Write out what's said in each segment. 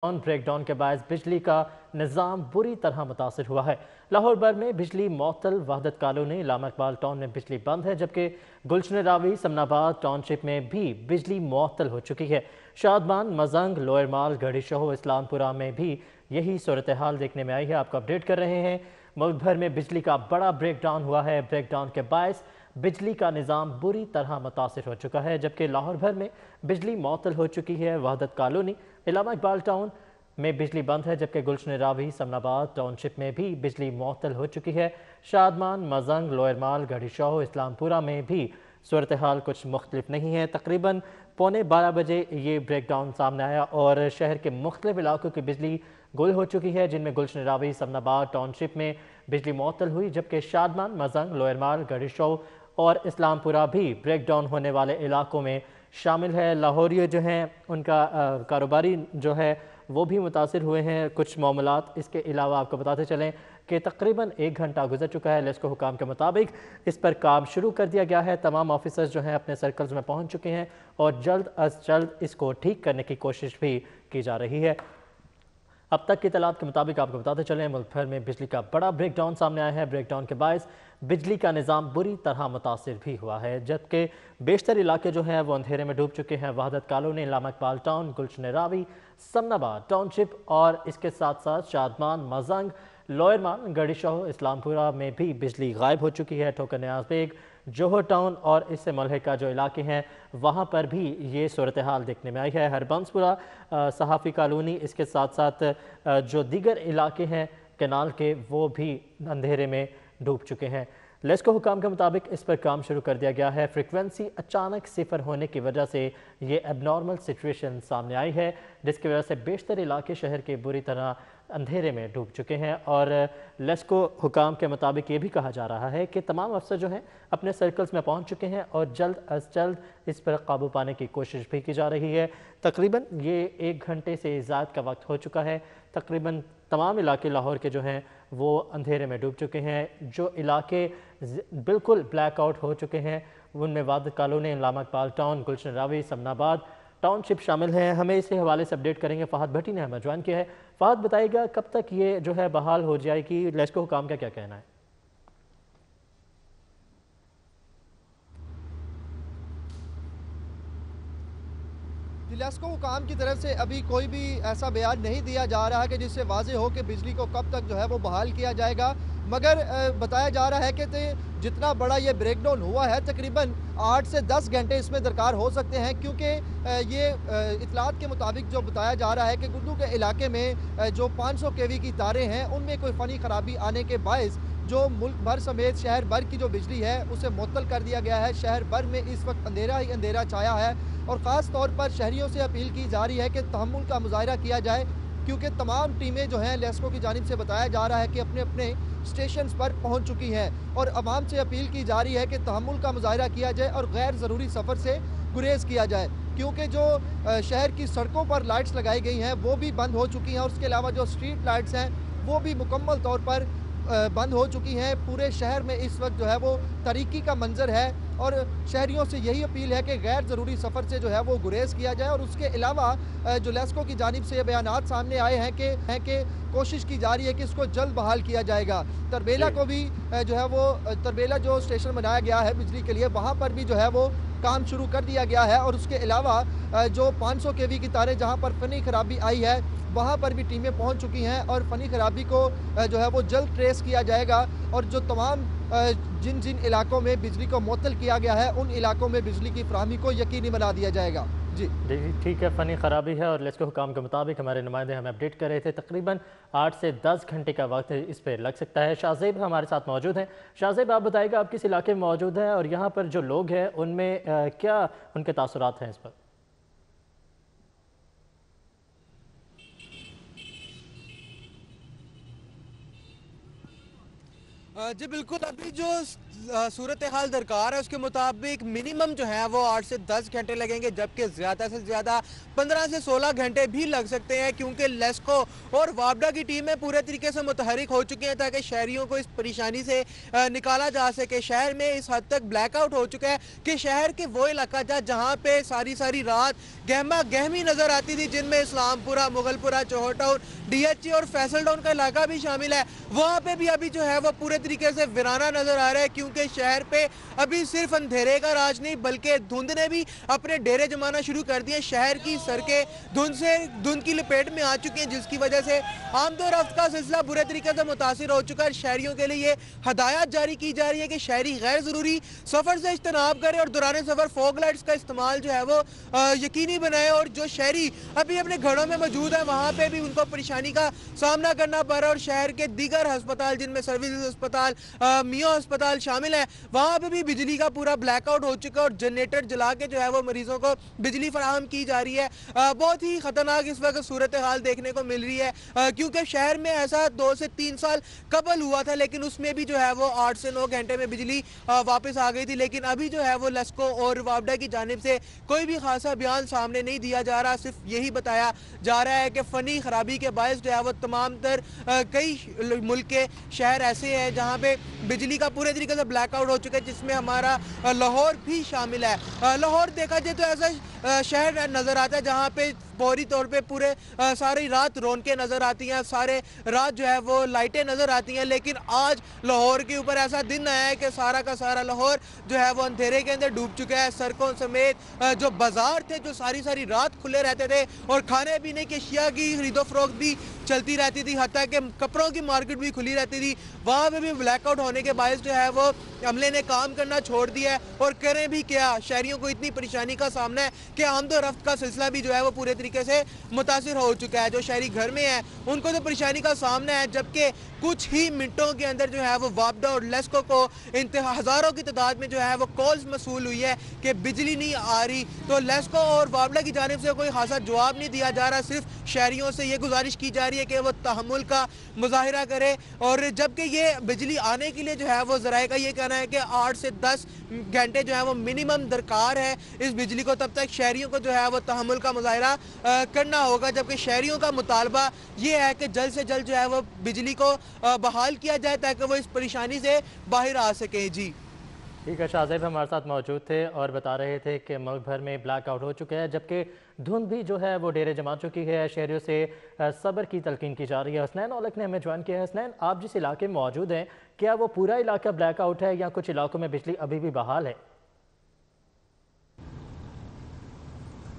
Breakdown के बायस बिजली का निज़ाम बुरी तरह मुतासर हुआ है। लाहौर भर में बिजली मअतल, वहदत कॉलोनी, इलामा इकबाल टाउन में बिजली बंद है, जबकि गुलशन रावी, समनाबाद टाउनशिप में भी बिजली मअतल हो चुकी है। शादमान, मजंग, लोअर माल, गढ़ी शहो, इस्लामपुरा में भी यही सूरत हाल देखने में आई है। आपको अपडेट कर रहे हैं। मुल्क भर में बिजली का बड़ा ब्रेकडाउन हुआ है। ब्रेकडाउन के बायस बिजली का निज़ाम बुरी तरह मुतासर हो चुका है, जबकि लाहौर भर में बिजली मअतल हो चुकी है। वहदत कॉलोनी, इलामा इकबाल टाउन में बिजली बंद है, जबकि गुलशन रावी, समनाबाद टाउनशिप में भी बिजली मअतल हो चुकी है। शादमान, मजंग, लोअर माल, गढ़ी शहो, इस्लामपुरा में भी सूरत हाल कुछ मुख्तलिफ नहीं है। तकरीबन 11:15 बजे ये ब्रेकडाउन सामने आया और शहर के मुख्तलिफ इलाकों की बिजली गुल हो चुकी है, जिनमें गुलशन रावी, समनाबाद टाउनशिप में बिजली मअतल हुई, जबकि शादमान, मजंग, लोअर माल, गढ़ी शहो और इस्लामपुरा भी ब्रेकडाउन होने वाले इलाकों में शामिल है। लाहौरिया जो हैं उनका कारोबारी जो है वो भी मुतासिर हुए हैं कुछ मामलात। इसके अलावा आपको बताते चलें कि तकरीबन 1 घंटा गुजर चुका है। लेस्को हुकाम के मुताबिक इस पर काम शुरू कर दिया गया है। तमाम ऑफिसर्स जो हैं अपने सर्कल्स में पहुंच चुके हैं और जल्द अज जल्द इसको ठीक करने की कोशिश भी की जा रही है। अब तक की इतलात के मुताबिक आपको बताते चलें, मुल्क भर में बिजली का बड़ा ब्रेकडाउन सामने आया है। ब्रेकडाउन के बायस बिजली का निज़ाम बुरी तरह मुतासिर भी हुआ है, जबकि बेशतर इलाके जो हैं वो अंधेरे में डूब चुके हैं। वहदत कॉलोनी, इलामा इकबाल टाउन, गुलशन रावी, समनाबाद टाउनशिप और इसके साथ साथ शादमान, मजंग, लोअर माल, गढ़ी शहो, इस्लामपुरा में भी बिजली गायब हो चुकी है। ठोकर न्याज बेग, जोहर टाउन और इससे मुल्हिका जो इलाके हैं वहाँ पर भी ये सूरत हाल देखने में आई है। हरबंसपुरा, सहाफ़ी कॉलोनी, इसके साथ साथ जो दीगर इलाके हैं केनाल के, वो भी अंधेरे में डूब चुके हैं। लेस्को हुकाम के मुताबिक इस पर काम शुरू कर दिया गया है। फ्रिक्वेंसी अचानक सिफर होने की वजह से ये एबनॉर्मल सिचुएशन सामने आई है, जिसकी वजह से बेशतर इलाके शहर के बुरी तरह अंधेरे में डूब चुके हैं। और लेस्को हुकाम के मुताबिक ये भी कहा जा रहा है कि तमाम अफसर जो हैं अपने सर्कल्स में पहुंच चुके हैं और जल्द अज जल्द इस पर काबू पाने की कोशिश भी की जा रही है। तकरीबन ये 1 घंटे से ज़्यादा का वक्त हो चुका है। तकरीबन तमाम इलाके लाहौर के जो हैं वो अंधेरे में डूब चुके हैं। जो इलाके बिल्कुल ब्लैकआउट हो चुके हैं उनमें वहदत कॉलोनी, इलामा इकबाल टाउन, गुलशन रावी, समनाबाद टाउनशिप शामिल हैं। हमें इसी हवाले से अपडेट करेंगे फ़हद भट्टी ने हमें ज्वाइन किया है। फ़हद, बताइएगा कब तक ये जो है बहाल हो जाएगी? लेस्को हुकाम का क्या कहना है? लेस्को हुकाम की तरफ से अभी कोई भी ऐसा बयान नहीं दिया जा रहा है कि जिससे वाज़ेह हो कि बिजली को कब तक जो है वो बहाल किया जाएगा। मगर बताया जा रहा है कि जितना बड़ा ये ब्रेकडाउन हुआ है तकरीबन 8 से 10 घंटे इसमें दरकार हो सकते हैं, क्योंकि ये इतलात के मुताबिक जो बताया जा रहा है कि गुड्डू के इलाके में जो 500 केवी की तारें हैं उनमें कोई फ़नी ख़राबी आने के बायस जो मुल्क भर समेत शहर भर की जो बिजली है उसे मुअत्तल कर दिया गया है। शहर भर में इस वक्त अंधेरा ही अंधेरा छाया है और ख़ास तौर पर शहरियों से अपील की जा रही है कि तहम्मुल का मुज़ाहरा किया जाए, क्योंकि तमाम टीमें जो हैं लेस्को की जानिब से बताया जा रहा है कि अपने अपने स्टेशन पर पहुंच चुकी हैं और आवाम से अपील की जा रही है कि तहम्मुल का मुज़ाहरा किया जाए और गैर ज़रूरी सफ़र से गुरेज किया जाए, क्योंकि जो शहर की सड़कों पर लाइट्स लगाई गई हैं वो भी बंद हो चुकी हैं और उसके अलावा जो स्ट्रीट लाइट्स हैं वो भी मुकम्मल तौर पर बंद हो चुकी हैं। पूरे शहर में इस वक्त जो है वो तारीकी का मंजर है और शहरियों से यही अपील है कि गैर ज़रूरी सफ़र से जो है वो गुरेज किया जाए। और उसके अलावा जो लेस्को की जानिब से ये बयानात सामने आए हैं कि कोशिश की जा रही है कि इसको जल्द बहाल किया जाएगा। तरबेला को भी जो है वो तरबेला जो स्टेशन बनाया गया है बिजली के लिए, वहाँ पर भी जो है वो काम शुरू कर दिया गया है और उसके अलावा जो 500 केवी की तारें जहाँ पर फ़नी ख़राबी आई है वहाँ पर भी टीमें पहुँच चुकी हैं और फ़नी ख़राबी को जो है वो जल्द ट्रेस किया जाएगा और जो तमाम जिन जिन इलाकों में बिजली को मुअत्तल किया गया है उन इलाकों में बिजली की फराहमी को यकीनी बना दिया जाएगा। जी ठीक है, फ़नी ख़राबी है और लेस्को हुकाम के मुताबिक हमारे नुमाइंदे हमें अपडेट कर रहे थे तकरीबन 8 से 10 घंटे का वक्त इस पर लग सकता है। शाहजेब हमारे साथ मौजूद हैं। शाहजेब, आप बताइएगा आप किस इलाके में मौजूद हैं और यहाँ पर जो लोग हैं उनमें क्या उनके तासुरात हैं इस पर? जी बिल्कुल, अभी जो सूरत हाल दरकार है उसके मुताबिक मिनिमम जो है वो 8 से 10 घंटे लगेंगे, जबकि ज़्यादा से ज़्यादा 15 से 16 घंटे भी लग सकते हैं, क्योंकि लेस्को और वापडा की टीमें पूरे तरीके से मुतहरिक हो चुकी हैं ताकि शहरियों को इस परेशानी से निकाला जा सके। शहर में इस हद तक ब्लैकआउट हो चुका है कि शहर के वो इलाका जहाँ पे सारी सारी रात गहमा गहमी नज़र आती थी, जिनमें इस्लामपुरा, मुगलपुरा, चौहर टाउन, DHE और फैसल टाउन का इलाका भी शामिल है, वहाँ पे भी अभी जो है वो पूरे तरीके से वीराना नजर आ रहा है, क्योंकि शहर पे अभी सिर्फ अंधेरे का राज नहीं बल्कि धुंध ने भी अपने डेरे जमाना शुरू कर दिए। शहर की सड़कें धुंध की लपेट में आ चुकी हैं, जिसकी वजह से आमदोरफ्त का सिलसिला बुरे तरीके से मुतासिर हो चुका है। शहरियों के लिए हदायत जारी की जा रही है कि शहरी गैर जरूरी सफर से इज्तनाब करें और दौरान सफर फॉग लाइट्स का इस्तेमाल जो है वो यकीनी बनाए, और जो शहरी अभी अपने घरों में मौजूद है वहाँ पे भी उनको परेशानी का सामना करना पड़ रहा है। और शहर के दीगर अस्पताल जिनमें सर्विसेज अस्पताल, मियो अस्पताल शामिल है, वहाँ पे भी बिजली का पूरा ब्लैकआउट हो चुका है और जनरेटर जला के जो है वो मरीजों को बिजली फराहम की जा रही है। बहुत ही खतरनाक इस वक्त सूरत हाल देखने को मिल रही है, क्योंकि शहर में ऐसा 2 से 3 साल कबल हुआ था, लेकिन उसमें भी जो है वो 8 से 9 घंटे में बिजली वापस आ गई थी। लेकिन अभी जो है वो लेस्को और वापडा की जानिब से कोई भी खासा बयान सामने नहीं दिया जा रहा, सिर्फ यही बताया जा रहा है कि फनी खराबी के बायस जो है वो तमाम तर कई मुल्क के शहर ऐसे हैं जहाँ पे बिजली का पूरे तरीके से ब्लैकआउट हो चुका है, जिसमें हमारा लाहौर भी शामिल है। लाहौर देखा जाए तो ऐसा शहर नज़र आता है जहाँ पे फौरी तौर पे पूरे सारी रात रौनकें नज़र आती हैं, सारे रात जो है वो लाइटें नज़र आती हैं। लेकिन आज लाहौर के ऊपर ऐसा दिन आया है कि सारा का सारा लाहौर जो है वो अंधेरे के अंदर डूब चुका है। सड़कों समेत जो बाजार थे जो सारी सारी रात खुले रहते थे और खाने पीने की अशिया की खरीदो फरोख्त भी चलती रहती थी, हत्ता कि कपड़ों की मार्केट भी खुली रहती थी, वहाँ पे भी ब्लैकआउट होने के बायस जो है वो अमले ने काम करना छोड़ दिया है। और करें भी क्या, शहरियों को इतनी परेशानी का सामना है कि आमदोरफ्त का सिलसिला भी जो है वो पूरे तरीके से मुतासिर हो चुका है। जो शहरी घर में है उनको तो परेशानी का सामना है, जबकि कुछ ही मिनटों के अंदर जो है वो वापडा और लेस्को को हज़ारों की तादाद में जो है वो कॉल्स मसूल हुई है कि बिजली नहीं आ रही। तो लेस्को और वापडा की जानिब से कोई खासा जवाब नहीं दिया जा रहा, सिर्फ शहरियों से ये गुजारिश की जा रही है कि वो तहम्मुल का मुजाहिरा करे। और जबकि ये बिजली आने के लिए जो है वो ज़राए का ये कहना है कि 8 से 10 घंटे जो है वो मिनिमम दरकार है इस बिजली को, तब तक शहरियों को जो है वो तहम्मुल का मुजाहिरा करना होगा। जबकि शहरियों का मुतालबा ये है कि जल्द से जल्द जो है वो बिजली को बहाल किया जाए ताकि वो इस परेशानी से बाहर आ सके। जी ठीक है, शाहज़ैब हमारे साथ मौजूद थे और बता रहे थे कि मुल्क भर में ब्लैकआउट हो चुका है, जबकि धुंध भी जो है वो डेरे जमा चुकी है। शहरियों से सब्र की तलकीन की जा रही है। हसनैन औलख ने हमें ज्वाइन किया है। हसनैन, आप जिस इलाके में मौजूद हैं, क्या वो पूरा इलाका ब्लैकआउट है या कुछ इलाकों में बिजली अभी भी बहाल है?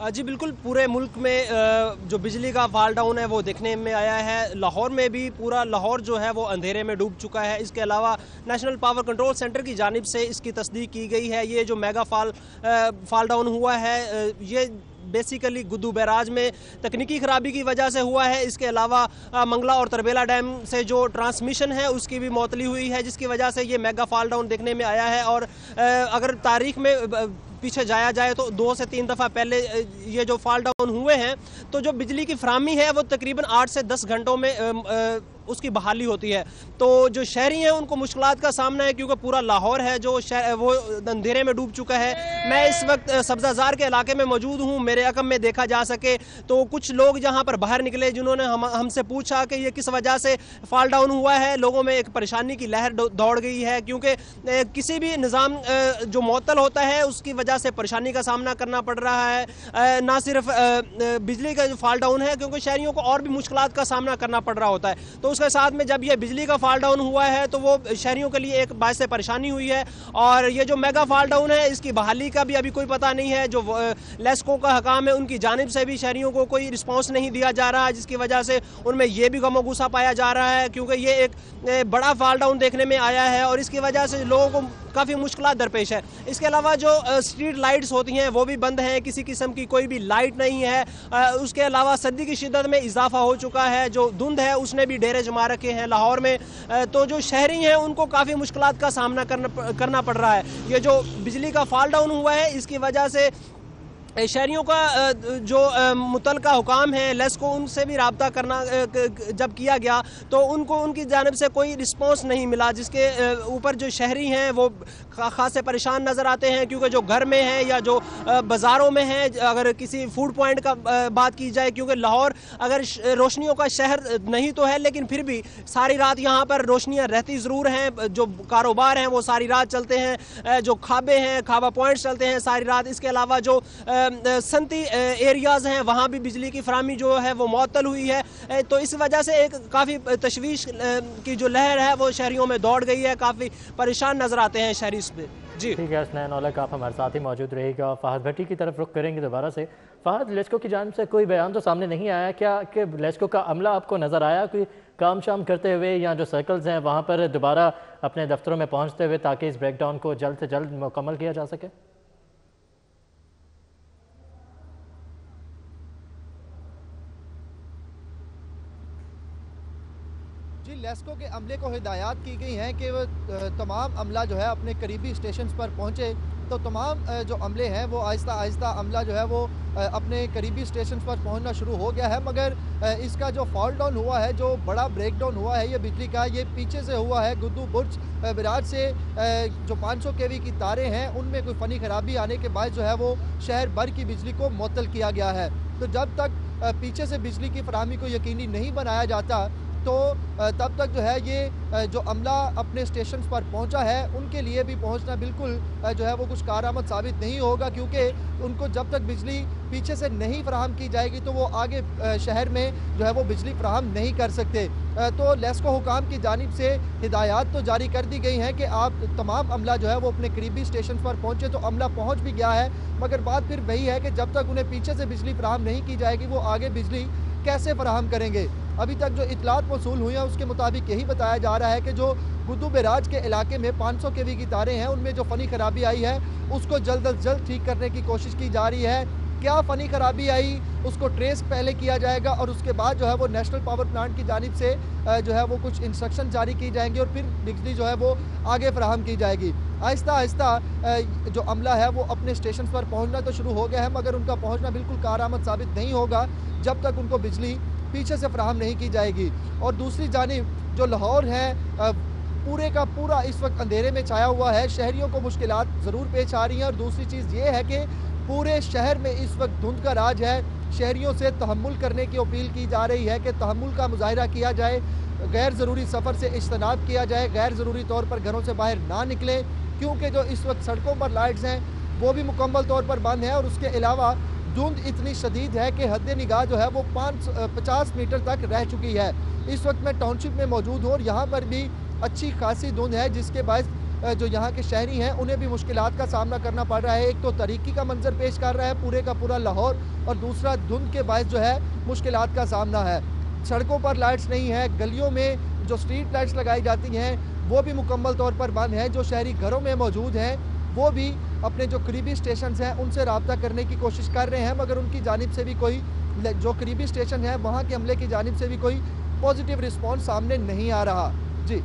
जी बिल्कुल, पूरे मुल्क में जो बिजली का फॉल डाउन है वो देखने में आया है। लाहौर में भी पूरा लाहौर जो है वो अंधेरे में डूब चुका है। इसके अलावा नेशनल पावर कंट्रोल सेंटर की जानिब से इसकी तस्दीक की गई है। ये जो मेगा फॉल डाउन हुआ है ये बेसिकली गुद्दू बैराज में तकनीकी खराबी की वजह से हुआ है। इसके अलावा मंगला और तरबेला डैम से जो ट्रांसमिशन है उसकी भी मौतली हुई है, जिसकी वजह से ये मेगा फॉल डाउन देखने में आया है। और अगर तारीख में पीछे जाया जाए तो 2 से 3 दफ़ा पहले ये जो फॉल डाउन हुए हैं, तो जो बिजली की फ्राहमी है वो तकरीबन 8 से 10 घंटों में उसकी बहाली होती है। तो जो शहरी हैं उनको मुश्किलात का सामना है, क्योंकि पूरा लाहौर है जो वो अंधेरे में डूब चुका है। मैं इस वक्त सब्जाजार के इलाके में मौजूद हूँ। मेरे अकम में देखा जा सके तो कुछ लोग यहाँ पर बाहर निकले जिन्होंने हमसे पूछा कि ये किस वजह से फॉल डाउन हुआ है। लोगों में एक परेशानी की लहर दौड़ गई है, क्योंकि किसी भी निज़ाम जो मुअत्तल होता है उसकी वजह से परेशानी का सामना करना पड़ रहा है। ना सिर्फ बिजली का जो फॉल डाउन है, क्योंकि शहरियों को और भी मुश्किलात का सामना करना पड़ रहा होता है। तो उसके साथ में जब ये बिजली का फॉल डाउन हुआ है तो वो शहरियों के लिए एक बायस परेशानी हुई है। और ये जो मेगा फॉल डाउन है इसकी बहाली का भी अभी कोई पता नहीं है। जो लेस्को का हकाम है उनकी जानिब से भी शहरियों को कोई रिस्पॉन्स नहीं दिया जा रहा, जिसकी वजह से उनमें ये भी गम गुस्सा पाया जा रहा है, क्योंकि ये एक बड़ा फॉल डाउन देखने में आया है और इसकी वजह से लोगों को काफ़ी मुश्किलात दरपेश है। इसके अलावा जो स्ट्रीट लाइट्स होती हैं वो भी बंद हैं, किसी किस्म की कोई भी लाइट नहीं है। उसके अलावा सर्दी की शिद्दत में इजाफा हो चुका है, जो धुंध है उसने भी डेरे जमा रखे हैं लाहौर में। तो जो शहरी हैं उनको काफ़ी मुश्किलात का सामना करना पड़ रहा है। ये जो बिजली का फॉल डाउन हुआ है इसकी वजह से शहरियों का जो मुतलका हुकाम है लेस्को उनसे भी रब्ता करना जब किया गया तो उनको उनकी जानिब से कोई रिस्पॉन्स नहीं मिला, जिसके ऊपर जो शहरी हैं वो खासे परेशान नज़र आते हैं, क्योंकि जो घर में हैं या जो बाज़ारों में हैं, अगर किसी फूड पॉइंट का बात की जाए, क्योंकि लाहौर अगर रोशनियों का शहर नहीं तो है लेकिन फिर भी सारी रात यहाँ पर रोशनियाँ रहती ज़रूर हैं, जो कारोबार हैं वो सारी रात चलते हैं, जो खाबे हैं खाबा पॉइंट्स चलते हैं सारी रात। इसके अलावा जो सनती एरियाज़ हैं वहाँ भी बिजली की फराहमी जो है वो मुअत्तल हुई है, तो इस वजह से एक काफ़ी तशवीश की जो लहर है वो शहरियों में दौड़ गई है, काफ़ी परेशान नज़र आते हैं शहरी इस पर। जी ठीक है, हसनैन औलख आप हमारे साथ ही मौजूद रहेगा। फ़हद भट्टी की तरफ रुख करेंगे दोबारा से। फ़हद, लेस्को की जानिब से कोई बयान तो सामने नहीं आया क्या कि लेस्को का अमला आपको नज़र आया कोई काम शाम करते हुए या जो सर्कल्स हैं वहाँ पर दोबारा अपने दफ्तरों में पहुँचते हुए, ताकि इस ब्रेकडाउन को जल्द से जल्द मुकम्मल किया जा सके? जी, लेस्को के अमले को हिदायत की गई हैं कि वो तमाम अमला जो है अपने करीबी स्टेशन पर पहुँचे, तो तमाम जो अमले हैं वो आहिस्ता आहिस्ता अमला जो है वो अपने करीबी स्टेशन पर पहुंचना शुरू हो गया है। मगर इसका जो फॉल डाउन हुआ है, जो बड़ा ब्रेक डाउन हुआ है ये बिजली का, ये पीछे से हुआ है। गुद्दू बुर्ज बिराज से जो 500 केवी की तारें हैं उनमें कोई फ़नी खराबी आने के बाद जो है वो शहर भर की बिजली को मुअत्तल किया गया है। तो जब तक पीछे से बिजली की फराहमी को यकीनी नहीं बनाया जाता तो तब तक जो है ये जो अमला अपने स्टेशन पर पहुंचा है उनके लिए भी पहुंचना बिल्कुल जो है वो कुछ कारआमद साबित नहीं होगा, क्योंकि उनको जब तक बिजली पीछे से नहीं फराहम की जाएगी तो वो आगे शहर में जो है वो बिजली फराहम नहीं कर सकते। तो लेस्को हुकाम की जानिब से हिदायत तो जारी कर दी गई हैं कि आप तमाम अमला जो है वो अपने करीबी स्टेशन पर पहुँचे, तो अमला पहुँच भी गया है, मगर बात फिर वही है कि जब तक उन्हें पीछे से बिजली फराहम नहीं की जाएगी वो आगे बिजली कैसे फराहम करेंगे। अभी तक जो इतलात मौसूल हुई हैं उसके मुताबिक यही बताया जा रहा है कि जो गुद्दू बेराज के इलाके में 500 केवी की तारें हैं उनमें जो फ़नी खराबी आई है उसको जल्द अज जल्द ठीक करने की कोशिश की जा रही है। क्या फ़नी खराबी आई उसको ट्रेस पहले किया जाएगा और उसके बाद जो है वो नेशनल पावर प्लांट की जानिब से जो है वो कुछ इंस्ट्रक्शन जारी की जाएंगे और फिर बिजली जो है वो आगे फराहम की जाएगी। आहिस्ता आहिस्ता जो अमला है वो अपने स्टेशन पर पहुँचना तो शुरू हो गया है, मगर उनका पहुँचना बिल्कुल कारआमद साबित नहीं होगा जब तक उनको बिजली पीछे से फराहम नहीं की जाएगी। और दूसरी जानिब जो लाहौर है पूरे का पूरा इस वक्त अंधेरे में छाया हुआ है, शहरियों को मुश्किलात ज़रूर पेश आ रही हैं। और दूसरी चीज़ ये है कि पूरे शहर में इस वक्त धुंध का राज है। शहरियों से तहम्मुल करने की अपील की जा रही है कि तहम्मुल का मुजाहिरा किया जाए, गैर ज़रूरी सफ़र से इज्तनाब किया जाए, गैर ज़रूरी तौर पर घरों से बाहर ना निकलें, क्योंकि जो इस वक्त सड़कों पर लाइट्स हैं वो भी मुकम्मल तौर पर बंद हैं। और उसके अलावा धुंध इतनी शदीद है कि हद निगाह जो है वो 50 मीटर तक रह चुकी है। इस वक्त मैं टाउनशिप में मौजूद हूँ और यहाँ पर भी अच्छी खासी धुंध है, जिसके बायस जो यहाँ के शहरी हैं उन्हें भी मुश्किलात का सामना करना पड़ रहा है। एक तो तारीकी का मंजर पेश कर रहा है पूरे का पूरा लाहौर, और दूसरा धुंध के बायस जो है मुश्किलात का सामना है। सड़कों पर लाइट्स नहीं है, गलियों में जो स्ट्रीट लाइट्स लगाई जाती हैं वो भी मुकम्मल तौर पर बंद हैं। जो शहरी घरों में मौजूद हैं वो भी अपने जो करीबी स्टेशन हैं उनसे रब्ता करने की कोशिश कर रहे हैं, मगर उनकी जानिब से भी कोई, जो करीबी स्टेशन है वहाँ के अमले की जानिब से भी कोई पॉजिटिव रिस्पॉन्स सामने नहीं आ रहा। जी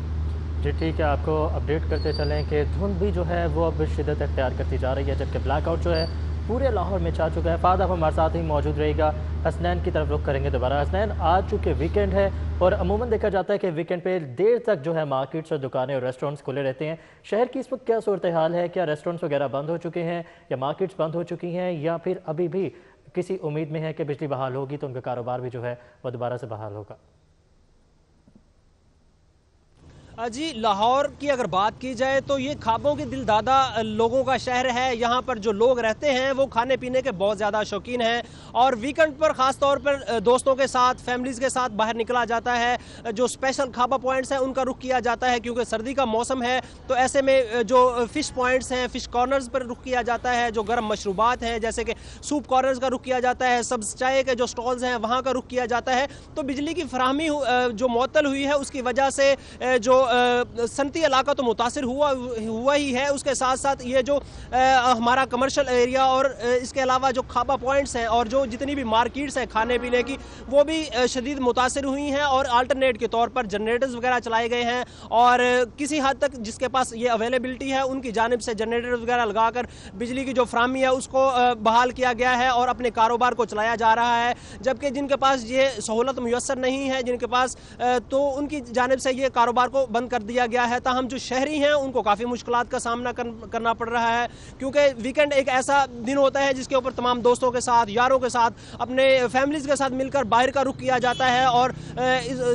ठीक है, आपको अपडेट करते चलें कि धुंध भी जो है वो अब शिद्दत अख्तियार करती जा रही है, जबकि ब्लैकआउट जो है पूरे लाहौर में छा चुका है। फ़हद आप हमारे साथ ही मौजूद रहेगा। हसनैन की तरफ रुख करेंगे दोबारा। हसनैन, आज चूँकि वीकेंड है और अमूमन देखा जाता है कि वीकेंड पे देर तक जो है मार्केट्स और दुकानें और रेस्टोरेंट्स खुले रहते हैं। शहर की इस वक्त क्या सूरत हाल है? क्या रेस्टोरेंट्स वगैरह बंद हो चुके हैं या मार्केट्स बंद हो चुकी हैं, या फिर अभी भी किसी उम्मीद में है कि बिजली बहाल होगी तो उनका कारोबार भी जो है वह दोबारा से बहाल होगा? जी, लाहौर की अगर बात की जाए तो ये ख्वाबों के दिलदादा लोगों का शहर है। यहाँ पर जो लोग रहते हैं वो खाने पीने के बहुत ज़्यादा शौकीन हैं और वीकेंड पर ख़ास तौर पर दोस्तों के साथ, फैमिलीज़ के साथ बाहर निकला जाता है। जो स्पेशल खाबा पॉइंट्स हैं उनका रुख किया जाता है, क्योंकि सर्दी का मौसम है तो ऐसे में जो फ़िश पॉइंट्स हैं, फ़िश कॉर्नर्स पर रुख किया जाता है। जो गर्म मशरूबात हैं जैसे कि सूप कॉर्नर्स का रुख किया जाता है, सब्ज़ चाय के जो स्टॉल्स हैं वहाँ का रुख किया जाता है। तो बिजली की फराहमी जो मुअत्तल हुई है उसकी वजह से जो सनती इलाका तो मुतासिर हुआ ही है, उसके साथ साथ ये जो हमारा कमर्शियल एरिया और इसके अलावा जो खाबा पॉइंट्स हैं और जो जितनी भी मार्केट्स हैं खाने पीने की, वो भी शदीद मुतासिर हुई हैं और अल्टरनेट के तौर पर जनरेटर्स वगैरह चलाए गए हैं और किसी हद तक जिसके पास ये अवेलेबिलिटी है उनकी जानिब से जनरेटर वगैरह लगाकर बिजली की जो फ्राहमी है उसको बहाल किया गया है और अपने कारोबार को चलाया जा रहा है। जबकि जिनके पास ये सहूलत मुयस्सर नहीं है, जिनके पास तो उनकी जानिब से ये कारोबार को बंद कर दिया गया है। ताहम जो शहरी हैं उनको काफ़ी मुश्किलात का सामना करना पड़ रहा है, क्योंकि वीकेंड एक ऐसा दिन होता है जिसके ऊपर तमाम दोस्तों के साथ, यारों के साथ, अपने फैमिलीज़ के साथ मिलकर बाहर का रुख किया जाता है और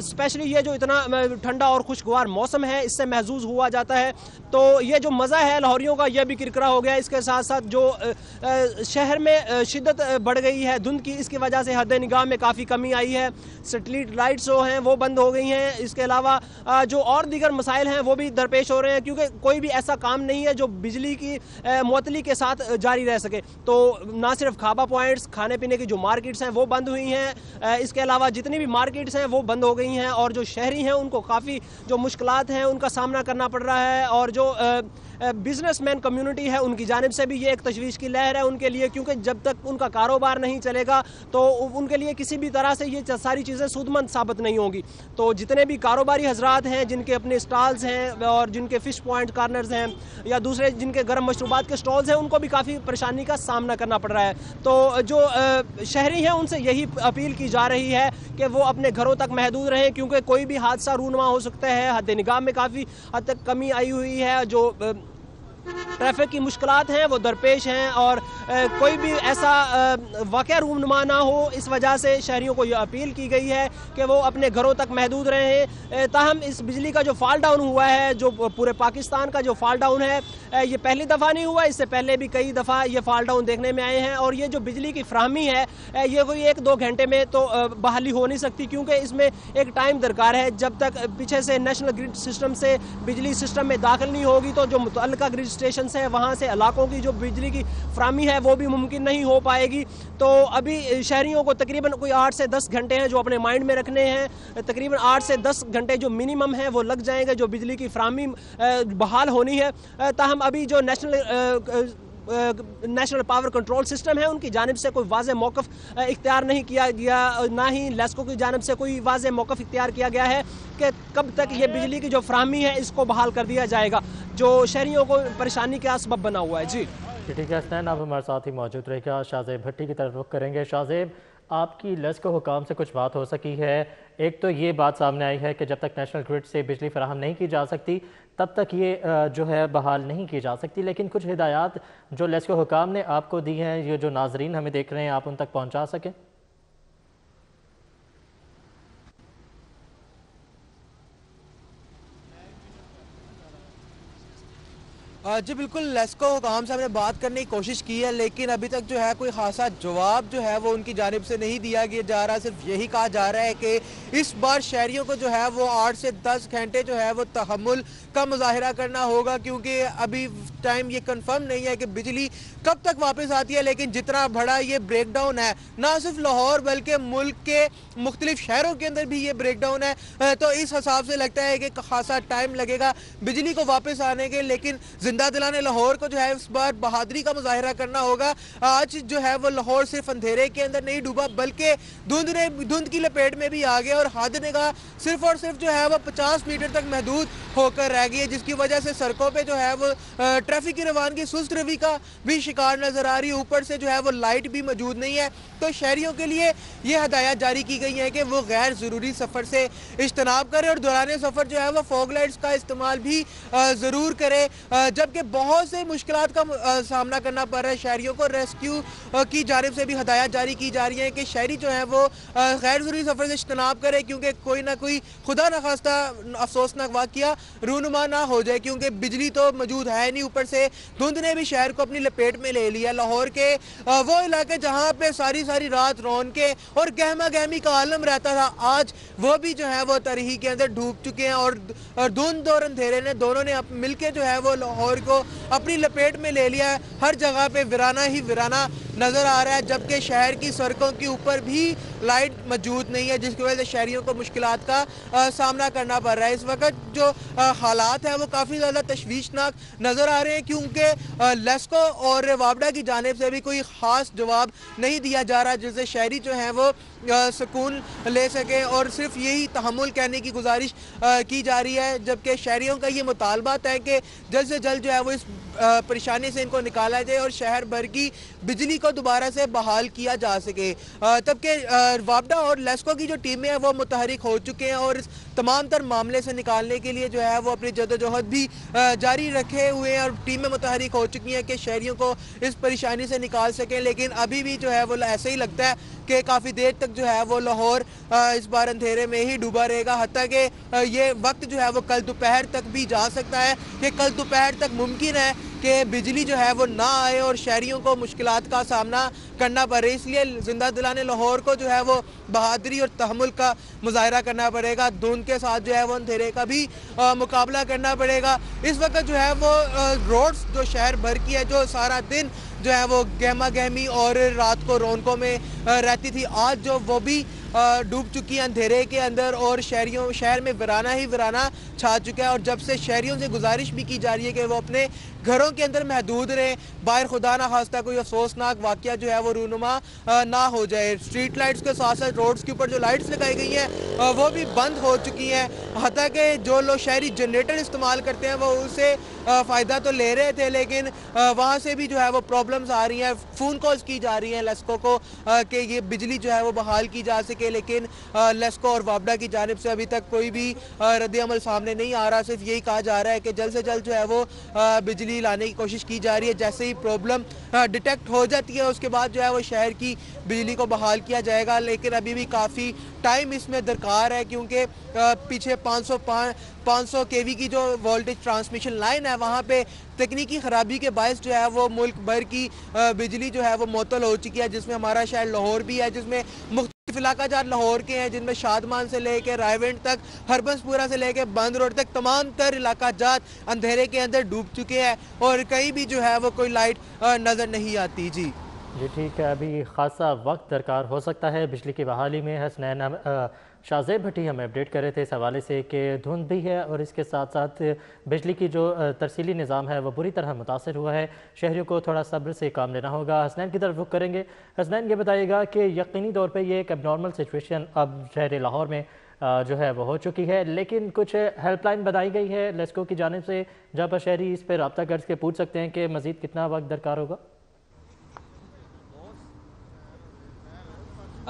स्पेशली ये जो इतना ठंडा और खुशगवार मौसम है इससे महजूज हुआ जाता है। तो ये जो मज़ा है लाहौरियों का यह भी किरकिरा हो गया। इसके साथ साथ जो शहर में शिद्दत बढ़ गई है धुंध की, इसकी वजह से हद निगाह में काफ़ी कमी आई है। स्ट्रीट लाइट्स जो हैं वो बंद हो गई हैं। इसके अलावा जो और दीगर मसाइल हैं वो भी दरपेश हो रहे हैं, क्योंकि कोई भी ऐसा काम नहीं है जो बिजली की मुअत्तली के साथ जारी रह सके। तो ना सिर्फ खाबा पॉइंट्स, खाने पीने की जो मार्केट्स हैं वो बंद हुई हैं, इसके अलावा जितनी भी मार्केट्स हैं वो बंद हो गई हैं और जो शहरी हैं उनको काफ़ी जो मुश्किलात हैं उनका सामना करना पड़ रहा है। और जो बिजनेसमैन कम्युनिटी है उनकी जानिब से भी ये एक तशवीश की लहर है उनके लिए, क्योंकि जब तक उनका कारोबार नहीं चलेगा तो उनके लिए किसी भी तरह से ये सारी चीज़ें सूदमंद साबित नहीं होंगी। तो जितने भी कारोबारी हजरात हैं जिनके अपने स्टॉल्स हैं और जिनके फ़िश पॉइंट कार्नर्स हैं या दूसरे जिनके गर्म मशरूबात के स्टॉल्स हैं, उनको भी काफ़ी परेशानी का सामना करना पड़ रहा है। तो जो शहरी हैं उनसे यही अपील की जा रही है कि वो अपने घरों तक महदूद रहें, क्योंकि कोई भी हादसा रूनुमा हो सकता है। हद निगाह में काफ़ी हद तक कमी आई हुई है, जो ट्रैफिक की मुश्किलात हैं वो दरपेश हैं और कोई भी ऐसा वाक़या रूनुमा ना हो, इस वजह से शहरियों को ये अपील की गई है कि वो अपने घरों तक महदूद रहें। ताहम इस बिजली का जो फॉल डाउन हुआ है, जो पूरे पाकिस्तान का जो फॉल डाउन है, ये पहली दफ़ा नहीं हुआ, इससे पहले भी कई दफ़ा ये फॉल डाउन देखने में आए हैं। और ये जो बिजली की फ्राहमी है ये कोई 1-2 घंटे में तो बहाली हो नहीं सकती, क्योंकि इसमें एक टाइम दरकार है। जब तक पीछे से नेशनल ग्रिड सिस्टम से बिजली सिस्टम में दाखिल नहीं होगी तो जो मुतल्लिका ग्रिड स्टेशन है वहाँ से इलाकों की जो बिजली की फ्राहमी है वो भी मुमकिन नहीं हो पाएगी। तो अभी शहरियों को तकरीबन कोई 8 से 10 घंटे हैं जो अपने माइंड में रखने हैं। तकरीबन 8 से 10 घंटे जो मिनिमम है वो लग जाएंगे जो बिजली की फ्राहमी बहाल होनी है। ताहम अभी जो नेशनल पावर कंट्रोल सिस्टम है उनकी जानिब से कोई वाज़े मौक़िफ़ इख्तियार नहीं किया गया, ना ही लेस्को की जानिब से कोई वाज़े मौक़िफ़ इख्तियार किया गया है कि कब तक ये बिजली की जो फ्राहमी है इसको बहाल कर दिया जाएगा, जो शहरियों को परेशानी का सबब बना हुआ है। जी ठीक है हसनैन, आप हमारे साथ ही मौजूद रहेगा। शाहज़ेब भट्टी की तरफ रुख करेंगे। शाहज़ेब, आपकी लेस्को हुकाम से कुछ बात हो सकी है? एक तो ये बात सामने आई है कि जब तक नेशनल ग्रिड से बिजली फराहम नहीं की जा सकती तब तक ये जो है बहाल नहीं की जा सकती, लेकिन कुछ हिदायत जो लेस्को हुकाम ने आपको दी हैं, ये जो नाजरीन हमें देख रहे हैं, आप उन तक पहुँचा सकें? जी बिल्कुल, लेस्को हुकाम से हमने बात करने की कोशिश की है, लेकिन अभी तक जो है कोई खासा जवाब जो है वो उनकी जानिब से नहीं दिया जा रहा। सिर्फ यही कहा जा रहा है कि इस बार शहरियों को जो है वो 8 से 10 घंटे जो है वो तहम्मुल का मुजाहिरा करना होगा, क्योंकि अभी टाइम ये कंफर्म नहीं है कि बिजली कब तक वापस आती है। लेकिन जितना बड़ा ये ब्रेकडाउन है, ना सिर्फ लाहौर बल्कि मुल्क के मुख्तलिफ शहरों के अंदर भी ये ब्रेकडाउन है, तो इस हिसाब से लगता है कि खासा टाइम लगेगा बिजली को वापस आने के। लेकिन जिंदा दिलाने लाहौर को जो है इस बार बहादुरी का मुजाहिरा करना होगा। आज जो है वो लाहौर सिर्फ अंधेरे के अंदर नहीं डूबा, बल्कि धुंध की लपेट में भी आ गया और हद निगाह सिर्फ और सिर्फ जो है वो 50 मीटर तक महदूद होकर रह गई है, जिसकी वजह से सड़कों पे जो है वो ट्रैफिक की रवानगी सुस्त रवि का भी शिकार नजर आ रही है। ऊपर से जो है वो लाइट भी मौजूद नहीं है। तो शहरियों के लिए ये हदायत जारी की गई है कि वो गैर ज़रूरी सफ़र से इज्तनाब करें और दौरान सफ़र जो है वो फॉग लाइट्स का इस्तेमाल भी ज़रूर करें। जबकि बहुत से मुश्किलात का सामना करना पड़ रहा है शहरियों को। रेस्क्यू की जानिब से भी हदायत जारी की जा रही है कि शहरी जो है वो गैर ज़रूरी सफ़र से इज्तनाब करें, क्योंकि कोई ना कोई खुदा न खास्ता अफसोसनाक वाक़या रूनुमा ना हो जाए, क्योंकि बिजली तो मौजूद है नहीं। ऊपर से धुंध ने भी शहर को अपनी लपेट में ले लिया। लाहौर के वो इलाके जहाँ पे सारी रात रौनके और गहमा गहमी का आलम रहता था, आज वो भी जो है वो तरीही के अंदर डूब चुके हैं और धुंध और अंधेरे ने दोनों ने मिलके जो है वो लाहौर को अपनी लपेट में ले लिया है। हर जगह पे वीराना ही वीराना नज़र आ रहा है, जबकि शहर की सड़कों के ऊपर भी लाइट मौजूद नहीं है, जिसकी वजह से शहरियों को मुश्किलात का सामना करना पड़ रहा है। इस वक्त जो हालात हैं वो काफ़ी ज़्यादा तशवीशनाक नज़र आ रहे हैं, क्योंकि लेस्को और वापडा की जानिब से भी कोई ख़ास जवाब नहीं दिया जा रहा, जिससे शहरी जो हैं वो सुकून ले सकें, और सिर्फ यही तहम्मुल करने की गुजारिश की जा रही है। जबकि शहरियों का ये मुतालबा है कि जल्द से जल्द जो है वो इस परेशानी से इनको निकाला जाए और शहर भर की बिजली को दोबारा से बहाल किया जा सके। तबकि वापडा और लेस्को की जो टीमें हैं वो मुतहरिक हो चुके हैं और इस तमाम तर मामले से निकालने के लिए जो है वो अपनी जदोजहद भी जारी रखे हुए हैं और टीमें मुतहरिक हो चुकी हैं कि शहरियों को इस परेशानी से निकाल सकें। लेकिन अभी भी जो है वो ऐसे ही लगता है कि काफ़ी देर तक जो है वो लाहौर इस बार अंधेरे में ही डूबा रहेगा। हत्ता कि ये वक्त जो है वो कल दोपहर तक भी जा सकता है कि कल दोपहर तक मुमकिन है कि बिजली जो है वो ना आए और शहरियों को मुश्किलात का सामना करना पड़े। इसलिए जिंदा दिलाने लाहौर को जो है वो बहादुरी और तहम्मुल का मुजाहरा करना पड़ेगा। धुंध के साथ जो है वो अंधेरे का भी मुकाबला करना पड़ेगा। इस वक्त जो है वो रोड्स जो शहर भर की है, जो सारा दिन जो है वो गहमा गहमी और रात को रौनकों में रहती थी, आज जो वो भी डूब चुकी है अंधेरे के अंदर और शहर में वीराना ही वीराना छा चुका है। और जब से शहरियों से गुजारिश भी की जा रही है कि वो अपने घरों के अंदर महदूद रहें, बाहर खुदा ना खास्ता कोई अफसोसनाक वाकया जो है वो रूनुमा ना हो जाए। स्ट्रीट लाइट्स के साथ साथ रोड्स के ऊपर जो लाइट्स लगाई गई हैं वो भी बंद हो चुकी हैं। हत्ता कि जो लोग शहरी जनरेटर इस्तेमाल करते हैं वो उससे फ़ायदा तो ले रहे थे, लेकिन वहाँ से भी जो है वो प्रॉब्लम्स आ रही हैं। फ़ोन कॉल्स की जा रही हैं लेस्को को कि ये बिजली जो है वो बहाल की जा सके, लेकिन लेस्को और वापडा की जानिब से अभी तक कोई भी रद्द-ए-अमल सामने नहीं आ रहा। सिर्फ यही कहा जा रहा है कि जल्द से जल्द जो है वो बिजली लाने की कोशिश की जा रही है। जैसे ही प्रॉब्लम डिटेक्ट हो जाती है उसके बाद जो है वो शहर की बिजली को बहाल किया जाएगा। लेकिन अभी भी काफ़ी टाइम इसमें दरकार है, क्योंकि पीछे 500 केवी की जो वोल्टेज ट्रांसमिशन लाइन है वहाँ पे तकनीकी ख़राबी के बायस जो है वो मुल्क भर की बिजली जो है वो मुअत्तल हो चुकी है, जिसमें हमारा शहर लाहौर भी है, जिसमें मुख्तलिफ इलाकाजात लाहौर के हैं, जिनमें शादमान से लेकर रायवेंट तक, हरबंसपुरा से लेकर बंद रोड तक तमाम तर इलाकाजात अंधेरे के अंदर डूब चुके हैं और कहीं भी जो है वो कोई लाइट नज़र नहीं आती। जी ठीक है, अभी खासा वक्त दरकार हो सकता है बिजली की बहाली में। हसनैन शाहजेब भट्टी हमें अपडेट कर रहे थे इस हवाले से कि धुंध भी है और इसके साथ साथ बिजली की जो तरसीली निज़ाम है वो बुरी तरह मुतासर हुआ है। शहरियों को थोड़ा सब्र से काम लेना होगा। हसनैन की तरफ रुख करेंगे। हसनैन, ये बताइएगा कि यकीनी तौर पे ये एक एबनॉर्मल सिचुएशन अब शहर लाहौर में जो है वो हो चुकी है, लेकिन कुछ हेल्पलाइन बनाई गई है लेस्को की जानिब से जहाँ पर शहरी इस पर रब्ता करके पूछ सकते हैं कि मज़ीद कितना वक्त दरकार होगा?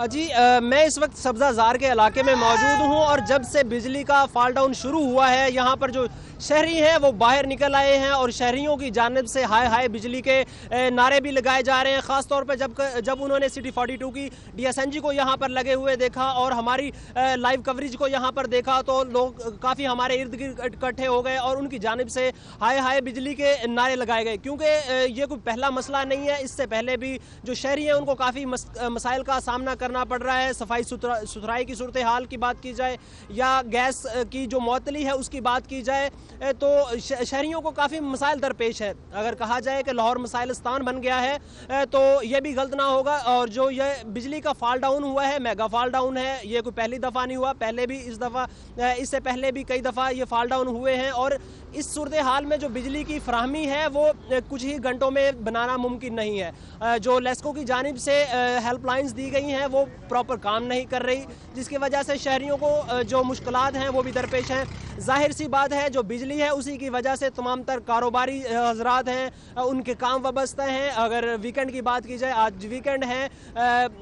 जी मैं इस वक्त सब्ज़ाज़ार के इलाके में मौजूद हूँ और जब से बिजली का फॉल डाउन शुरू हुआ है यहाँ पर जो शहरी हैं वो बाहर निकल आए हैं और शहरियों की जानिब से हाय हाय बिजली के नारे भी लगाए जा रहे हैं। ख़ास तौर पर जब उन्होंने सिटी 42 की DSNG को यहाँ पर लगे हुए देखा और हमारी लाइव कवरेज को यहाँ पर देखा तो लोग काफ़ी हमारे इर्द गिर्द इकट्ठे हो गए और उनकी जानिब से हाय हाय बिजली के नारे लगाए गए, क्योंकि ये कोई पहला मसला नहीं है। इससे पहले भी जो शहरी हैं उनको काफ़ी मसाइल का सामना करना पड़ रहा है। सफाई सुथराई की सूरत हाल की बात की जाए या गैस की जो मुअत्तली है उसकी बात की जाए तो शहरियों को काफ़ी मसाइल दरपेश है। अगर कहा जाए कि लाहौर मसाइलिस्तान बन गया है तो ये भी गलत ना होगा। और जो ये बिजली का फॉल डाउन हुआ है मेगा फॉल डाउन है, ये कोई पहली दफ़ा नहीं हुआ, पहले भी इससे पहले भी कई दफ़ा ये फॉल डाउन हुए हैं। और इस सूरत हाल में जो बिजली की फराहमी है वो कुछ ही घंटों में बनाना मुमकिन नहीं है। जो लेस्को की जानिब से हेल्पलाइंस दी गई हैं वो प्रॉपर काम नहीं कर रही, जिसकी वजह से शहरियों को जो मुश्किलात हैं वो भी दरपेश हैं। जाहिर सी बात है जो बिजली है उसी की वजह से तमाम तर कारोबारी हजरात हैं उनके काम वाबस्ता हैं। अगर वीकेंड की बात की जाए, आज वीकेंड है,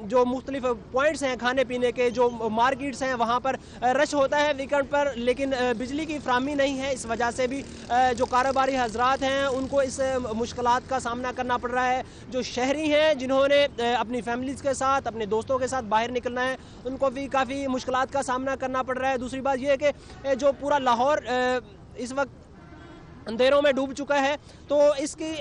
जो मुख्तलिफ पॉइंट्स हैं खाने पीने के, जो मार्केट्स हैं वहाँ पर रश होता है वीकेंड पर, लेकिन बिजली की फराहमी नहीं है। इस वजह से भी जो कारोबारी हजरात हैं उनको इस मुश्किलात का सामना करना पड़ रहा है। जो शहरी हैं जिन्होंने अपनी फैमिलीज़ के साथ अपने दोस्तों के साथ बाहर निकलना है उनको भी काफ़ी मुश्किलात का सामना करना पड़ रहा है। दूसरी बात यह है कि जो पूरा लाहौर इस वक्त अंधेरों में डूब चुका है। तो इसकी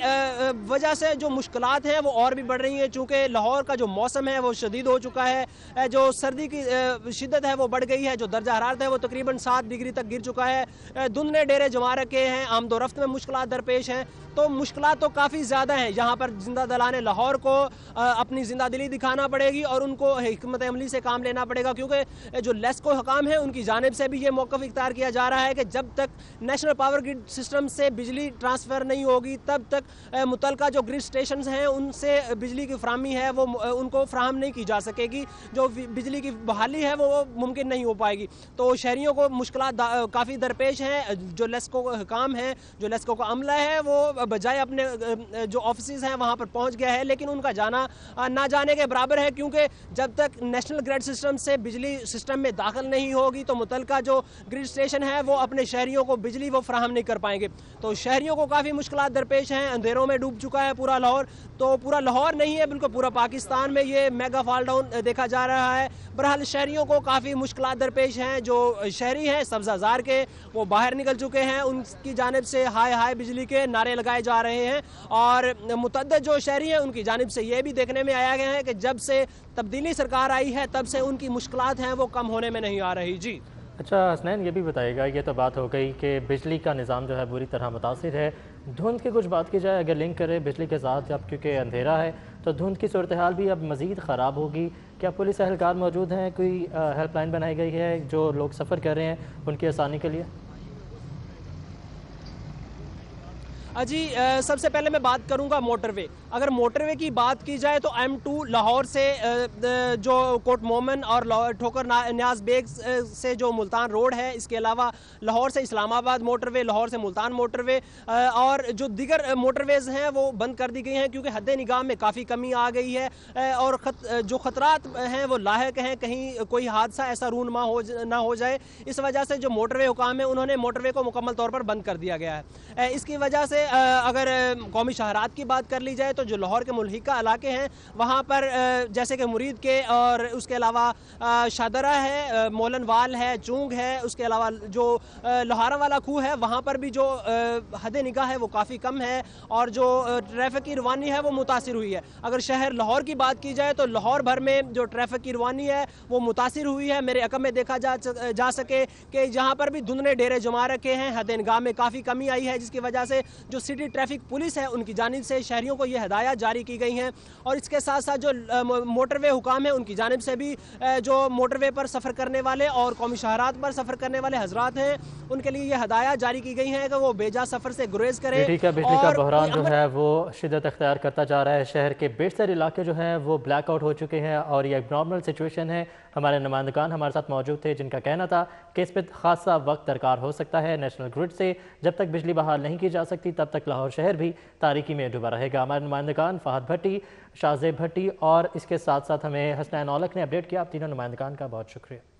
वजह से जो मुश्किलात हैं वो और भी बढ़ रही हैं, चूँकि लाहौर का जो मौसम है वो शदीद हो चुका है, जो सर्दी की शिद्दत है वो बढ़ गई है, जो दर्जा हरारत है वो तकरीबन 7 डिग्री तक गिर चुका है, धुंध ने डेरे जमा रखे हैं, आमदोरफ्त में मुश्किलात दरपेश हैं। तो मुश्किलात तो काफ़ी ज़्यादा हैं। यहाँ पर जिंदा दलाने लाहौर को अपनी जिंदा दिली दिखाना पड़ेगी और उनको हिकमत अमली से काम लेना पड़ेगा, क्योंकि जो लेस्को हकाम है उनकी जानिब से भी ये मौक़िफ़ इख्तियार किया जा रहा है कि जब तक नेशनल पावर ग्रिड सिस्टम से बिजली ट्रांसफ़र नहीं होगी तब तक मुतलका जो ग्रिड स्टेशन हैं उनसे बिजली की फ्राहमी है वो उनको फ्राहम नहीं की जा सकेगी, जो बिजली की बहाली है वो मुमकिन नहीं हो पाएगी। तो शहरियों को मुश्किलात काफ़ी दरपेश हैं। जो लेस्को हकाम है, जो लेस्को का अमला है, वो बजाय अपने जो ऑफिस हैं वहाँ पर पहुँच गया है, लेकिन उनका जाना ना जाने के बराबर है, क्योंकि जब तक नेशनल ग्रिड सिस्टम से बिजली सिस्टम में दाखिल नहीं होगी तो मुतलका जो ग्रिड स्टेशन है वो अपने शहरियों को बिजली वो फ्राहम नहीं कर पाएंगे। तो शहरियों को काफ़ी मुश्किलात दरपेश हैं। अंधेरों में डूब चुका है पूरा लाहौर, तो पूरा लाहौर नहीं है बिल्कुल पूरा पाकिस्तान में ये मेगा फॉल डाउन देखा जा रहा है। बहरहाल शहरियों को काफ़ी मुश्किलात दरपेश हैं। जो शहरी हैं सब्ज़ाज़ार के, वो बाहर निकल चुके हैं, उनकी जानिब से हाय हाय बिजली के नारे लगाए जा रहे हैं, और मुतअद्दिद जो शहरी हैं उनकी जानिब से ये भी देखने में आया गया है कि जब से तब्दीली सरकार आई है तब से उनकी मुश्किलात हैं वो कम होने में नहीं आ रही। जी अच्छा हसनैन, ये भी बताइएगा, ये तो बात हो गई कि बिजली का निज़ाम जो है बुरी तरह मुतासिर है। धुंध की कुछ बात की जाए, अगर लिंक करें बिजली के साथ, अब क्योंकि अंधेरा है तो धुंध की सूरत हाल भी अब मज़ीद ख़राब होगी। क्या पुलिस एहलकार मौजूद हैं, कोई हेल्पलाइन बनाई गई है जो लोग सफ़र कर रहे हैं उनकी आसानी के लिए? जी सबसे पहले मैं बात करूंगा मोटरवे। अगर मोटरवे की बात की जाए तो M2 लाहौर से जो कोट मोमन और ठोकर न्याज बेग से जो मुल्तान रोड है, इसके अलावा लाहौर से इस्लामाबाद मोटरवे, लाहौर से मुल्तान मोटरवे और जो दीगर मोटरवेज़ हैं वो बंद कर दी गई हैं, क्योंकि हद निगाह में काफ़ी कमी आ गई है और जो ख़तरात हैं वो लाहक हैं, कहीं कोई हादसा ऐसा रूनमा ना हो जाए। इस वजह से जो मोटरवे हुकाम है उन्होंने मोटरवे को मुकम्मल तौर पर बंद कर दिया गया है। इसकी वजह से अगर कौमी शहरात की बात कर ली जाए तो जो लाहौर के मुल्हिका इलाके हैं वहाँ पर जैसे कि मुरीद के और उसके अलावा शादरा है, मोलनवाल है, चूंग है, उसके अलावा जो लोहारा वाला खूह है वहाँ पर भी जो हद निगाह है वो काफ़ी कम है और जो ट्रैफिक की रवानी है वो मुतासिर हुई है। अगर शहर लाहौर की बात की जाए तो लाहौर भर में जो ट्रैफिक की रवानी है वो मुतासिर हुई है। मेरे अकम में देखा जा सके कि जहाँ पर भी धुंध ने डेरे जमा रखे हैं, हद निगाह में काफ़ी कमी आई है, जिसकी वजह से जो सिटी ट्रैफिक पुलिस है उनकी जानिब से शहरियों को ये हदायत जारी की गई हैं। और इसके साथ साथ जो मोटरवे हुकाम है उनकी जानिब से भी जो मोटरवे पर सफ़र करने वाले और कौमी शहरात पर सफ़र करने वाले हजरात हैं उनके लिए ये हदायत जारी की गई हैं कि वो बेजा सफ़र से गुरेज करें। बिजली का बहरान जो है वो शिद्दत अख्तियार करता जा रहा है। शहर के बेशतर इलाके जो हैं वो ब्लैक आउट हो चुके हैं और ये एक नॉर्मल सिचुएशन है। हमारे नुमाइंदगान हमारे साथ मौजूद थे जिनका कहना था कि इस पर खासा वक्त दरकार हो सकता है। नेशनल ग्रिड से जब तक बिजली बहाल नहीं की जा सकती तब तक लाहौर शहर भी तारीकी में डूबा रहेगा। हमारे नुमाइंदगान फहद भट्टी, शाहजेब भट्टी और इसके साथ साथ हमें हसनैन औलख ने अपडेट किया। आप तीनों नुमाइंदगान का बहुत शुक्रिया।